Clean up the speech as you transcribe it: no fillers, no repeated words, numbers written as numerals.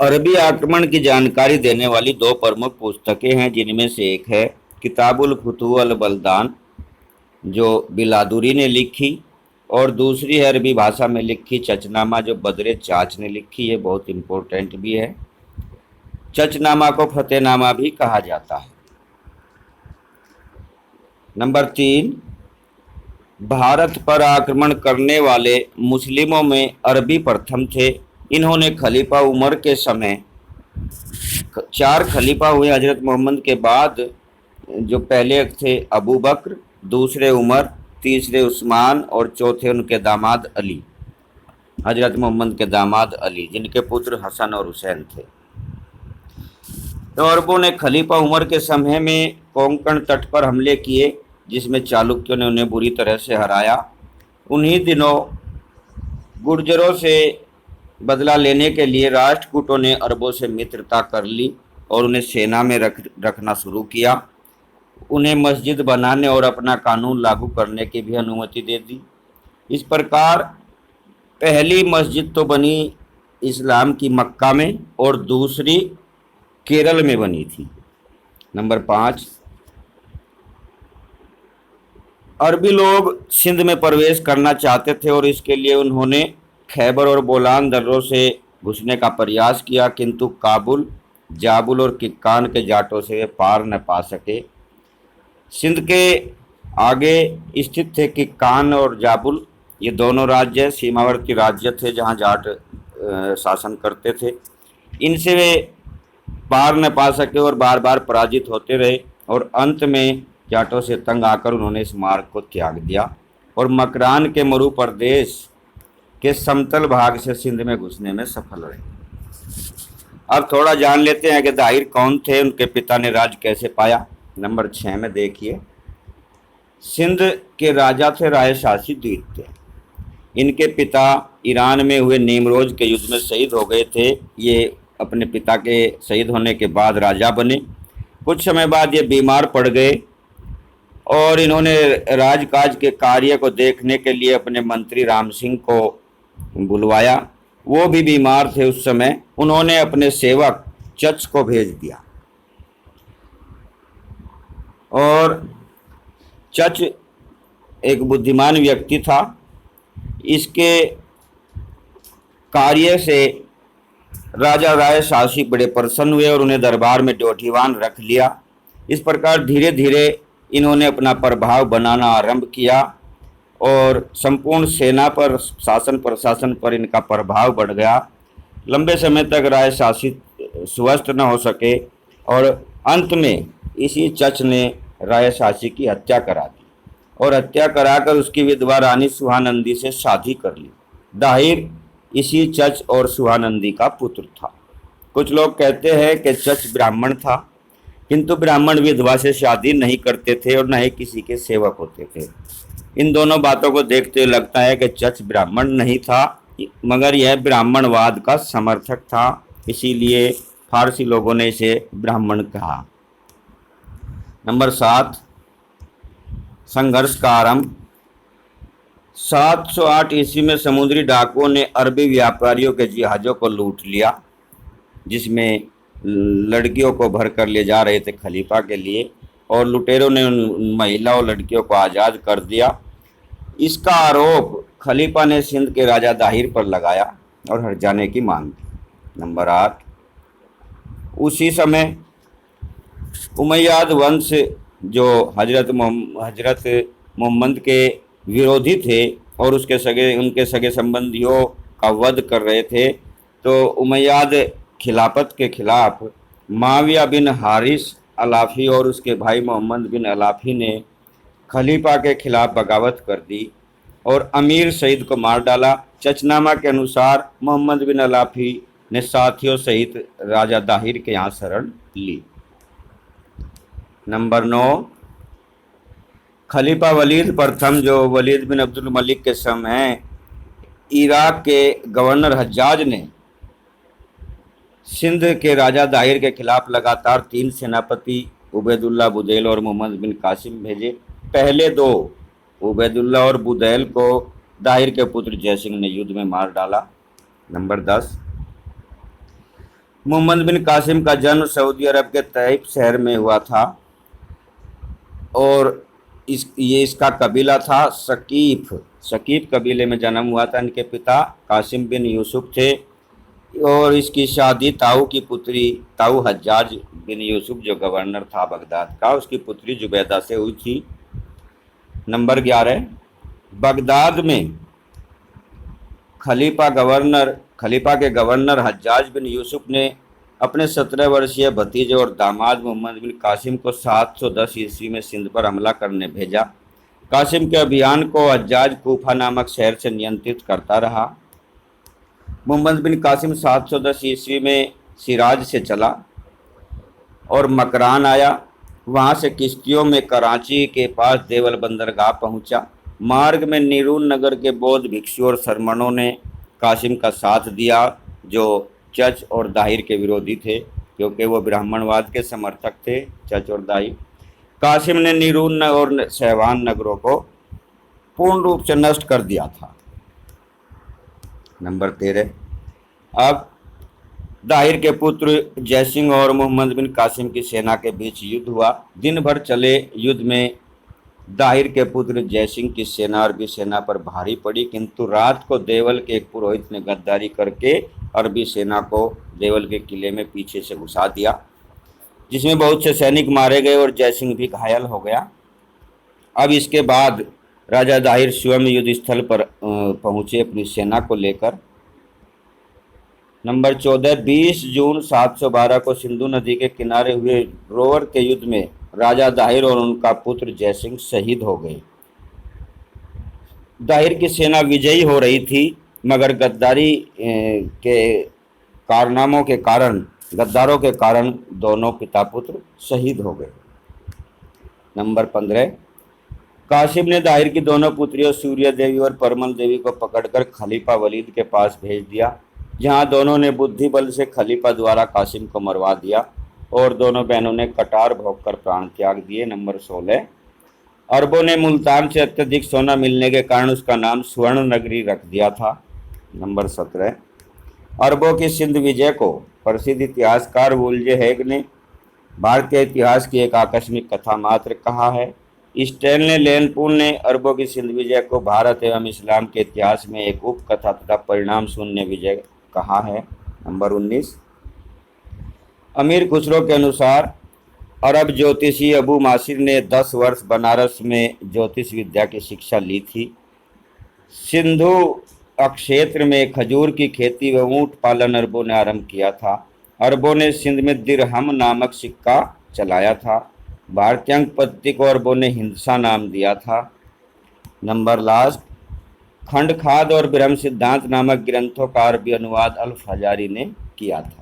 अरबी आक्रमण की जानकारी देने वाली दो प्रमुख पुस्तकें हैं, जिनमें से एक है किताबुल फुतूह अल बलदान जो बिलादुरी ने लिखी, और दूसरी है अरबी भाषा में लिखी चचनामा जो बदरे चाच ने लिखी। है बहुत इम्पोर्टेंट भी है। चचनामा को फतेहनामा भी कहा जाता है। नंबर 3, भारत पर आक्रमण करने वाले मुस्लिमों में अरबी प्रथम थे। इन्होंने खलीफा उमर के समय 4 खलीफा हुए हजरत मोहम्मद के बाद, जो पहले थे अबू बकर, दूसरे उमर, तीसरे उस्मान और चौथे उनके दामाद अली, हजरत मोहम्मद के दामाद अली, जिनके पुत्र हसन और हुसैन थे। तो अरबों ने खलीफा उमर के समय में कोंकण तट पर हमले किए, जिसमें चालुक्यों ने उन्हें बुरी तरह से हराया। उन्हीं दिनों गुर्जरों से बदला लेने के लिए राष्ट्रकूटों ने अरबों से मित्रता कर ली और उन्हें सेना में रखना शुरू किया। उन्हें मस्जिद बनाने और अपना कानून लागू करने की भी अनुमति दे दी। इस प्रकार पहली मस्जिद तो बनी इस्लाम की मक्का में और दूसरी केरल में बनी थी। नंबर 5, अरबी लोग सिंध में प्रवेश करना चाहते थे और इसके लिए उन्होंने खैबर और बोलान दर्रों से घुसने का प्रयास किया, किंतु काबुल, जाबुल और किक्कान के जाटों से वे पार न पा सके। सिंध के आगे स्थित थे किक्कान और जाबुल। ये दोनों राज्य सीमावर्ती राज्य थे जहाँ जाट शासन करते थे। इनसे वे पार न पा सके और बार बार पराजित होते रहे, और अंत में जाटों से तंग आकर उन्होंने इस मार्ग को त्याग दिया और मकरान के मरु प्रदेश के समतल भाग से सिंध में घुसने में सफल रहे। अब थोड़ा जान लेते हैं कि दाहिर कौन थे, उनके पिता ने राज कैसे पाया। नंबर 6 में देखिए, सिंध के राजा थे राय शासी द्वितीय। इनके पिता ईरान में हुए नीमरोज के युद्ध में शहीद हो गए थे। ये अपने पिता के शहीद होने के बाद राजा बने। कुछ समय बाद ये बीमार पड़ गए और इन्होंने राजकाज के कार्य को देखने के लिए अपने मंत्री राम सिंह को बुलवाया। वो भी बीमार थे उस समय। उन्होंने अपने सेवक चच को भेज दिया और चच एक बुद्धिमान व्यक्ति था। इसके कार्य से राजा राय शासी बड़े प्रसन्न हुए और उन्हें दरबार में ड्योढ़ीवान रख लिया। इस प्रकार धीरे धीरे इन्होंने अपना प्रभाव बनाना आरंभ किया और संपूर्ण सेना पर, शासन प्रशासन पर इनका प्रभाव बढ़ गया। लंबे समय तक राय शासित स्वस्थ न हो सके और अंत में इसी चच ने राय शासी की हत्या करा दी और हत्या कराकर उसकी विधवा रानी सुहानंदी से शादी कर ली। दाहिर इसी चच और सुहानंदी का पुत्र था। कुछ लोग कहते हैं कि चच ब्राह्मण था, किंतु ब्राह्मण विधवा से शादी नहीं करते थे और न ही किसी के सेवक होते थे। इन दोनों बातों को देखते हुए लगता है कि चच ब्राह्मण नहीं था, मगर यह ब्राह्मणवाद का समर्थक था, इसीलिए फारसी लोगों ने इसे ब्राह्मण कहा। नंबर 7, संघर्ष का आरंभ। 708 ईस्वी में समुद्री डाकुओं ने अरबी व्यापारियों के जहाज़ों को लूट लिया, जिसमें लड़कियों को भर कर ले जा रहे थे खलीफा के लिए, और लुटेरों ने उन महिला और लड़कियों को आज़ाद कर दिया। इसका आरोप खलीफा ने सिंध के राजा दाहिर पर लगाया और हट जाने की मांग की। नंबर 8, उसी समय उमैयाद वंश जो हजरत मोहम्मद के विरोधी थे और उनके सगे संबंधियों का वध कर रहे थे, तो उमैयाद खिलाफत के खिलाफ माविया बिन हारिस अलाफी और उसके भाई मोहम्मद बिन अलाफी ने खलीफा के खिलाफ बगावत कर दी और अमीर सईद को मार डाला। चचनामा के अनुसार मोहम्मद बिन अलाफी ने साथियों सहित राजा दाहिर के यहाँ शरण ली। नंबर 9, खलीफा वलीद प्रथम जो वलीद बिन अब्दुल मलिक के समय इराक के गवर्नर हज्जाज ने सिंध के राजा दाहिर के खिलाफ लगातार 3 सेनापति उबैदुल्ला, बुदैल और मोहम्मद बिन कासिम भेजे। पहले 2 उबैदुल्ला और बुदैल को दाहिर के पुत्र जयसिंह ने युद्ध में मार डाला। नंबर 10, मोहम्मद बिन कासिम का जन्म सऊदी अरब के तैफ शहर में हुआ था और इसका कबीला था सकीफ। सकीफ कबीले में जन्म हुआ था। इनके पिता कासिम बिन यूसुफ थे और इसकी शादी ताऊ की पुत्री, ताऊ हज्जाज बिन यूसुफ जो गवर्नर था बगदाद का, उसकी पुत्री जुबैदा से हुई थी। नंबर 11, बगदाद में खलीफा के गवर्नर हज्जाज बिन यूसुफ ने अपने 17 वर्षीय भतीजे और दामाद मोहम्मद बिन कासिम को 710 ईस्वी में सिंध पर हमला करने भेजा। कासिम के अभियान को हज्जाज कूफा नामक शहर से नियंत्रित करता रहा। मोहम्मद बिन कासिम 710 ईस्वी में सिराज से चला और मकरान आया। वहाँ से किश्तियों में कराची के पास देवल बंदरगाह पहुँचा। मार्ग में नीरून नगर के बौद्ध भिक्षु और सरमणों ने कासिम का साथ दिया, जो चच और दाहिर के विरोधी थे, क्योंकि वो ब्राह्मणवाद के समर्थक थे, चच और दाहिर। कासिम ने नीरून और सहवान नगरों को पूर्ण रूप से नष्ट कर दिया था। नंबर 13, अब दाहिर के पुत्र जयसिंह और मोहम्मद बिन कासिम की सेना के बीच युद्ध हुआ। दिन भर चले युद्ध में दाहिर के पुत्र जयसिंह की सेना अरबी सेना पर भारी पड़ी, किंतु रात को देवल के एक पुरोहित ने गद्दारी करके अरबी सेना को देवल के किले में पीछे से घुसा दिया, जिसमें बहुत से सैनिक मारे गए और जयसिंह भी घायल हो गया। अब इसके बाद राजा दाहिर स्वयं युद्ध स्थल पर पहुंचे अपनी सेना को लेकर। नंबर 14, 20 जून 712 को सिंधु नदी के किनारे हुए रोवर के युद्ध में राजा दाहिर और उनका पुत्र जयसिंह शहीद हो गए। दाहिर की सेना विजयी हो रही थी, मगर गद्दारी के कारनामों के कारण, गद्दारों के कारण दोनों पिता पुत्र शहीद हो गए। नंबर 15, कासिम ने दाहिर की दोनों पुत्रियों सूर्य देवी और परमल देवी को पकड़कर खलीफा वलीद के पास भेज दिया, जहां दोनों ने बुद्धि बल से खलीफा द्वारा कासिम को मरवा दिया और दोनों बहनों ने कटार भोगकर प्राण त्याग दिए। नंबर 16, अरबों ने मुल्तान से अत्यधिक सोना मिलने के कारण उसका नाम स्वर्ण नगरी रख दिया था। नंबर 17, अरबों की सिंध विजय को प्रसिद्ध इतिहासकार वुल्जे हेग ने भारतीय इतिहास की एक आकस्मिक कथा मात्र कहा है। स्टैनले लेनपूल ने अरबों की सिंध विजय को भारत एवं इस्लाम के इतिहास में एक उपकथा तथा परिणाम शून्य विजय कहा है। नंबर 19, अमीर खुसरो के अनुसार अरब ज्योतिषी अबू मासिर ने 10 वर्ष बनारस में ज्योतिष विद्या की शिक्षा ली थी। सिंधु क्षेत्र में खजूर की खेती व ऊँट पालन अरबों ने आरंभ किया था। अरबों ने सिंध में दिरहम नामक सिक्का चलाया था। भारतीय पद्धति को अरबों ने हिंसा नाम दिया था। नंबर लास्ट, खंड खाद और ब्रह्म सिद्धांत नामक ग्रंथों का अरबी अनुवाद अल फजारी ने किया था।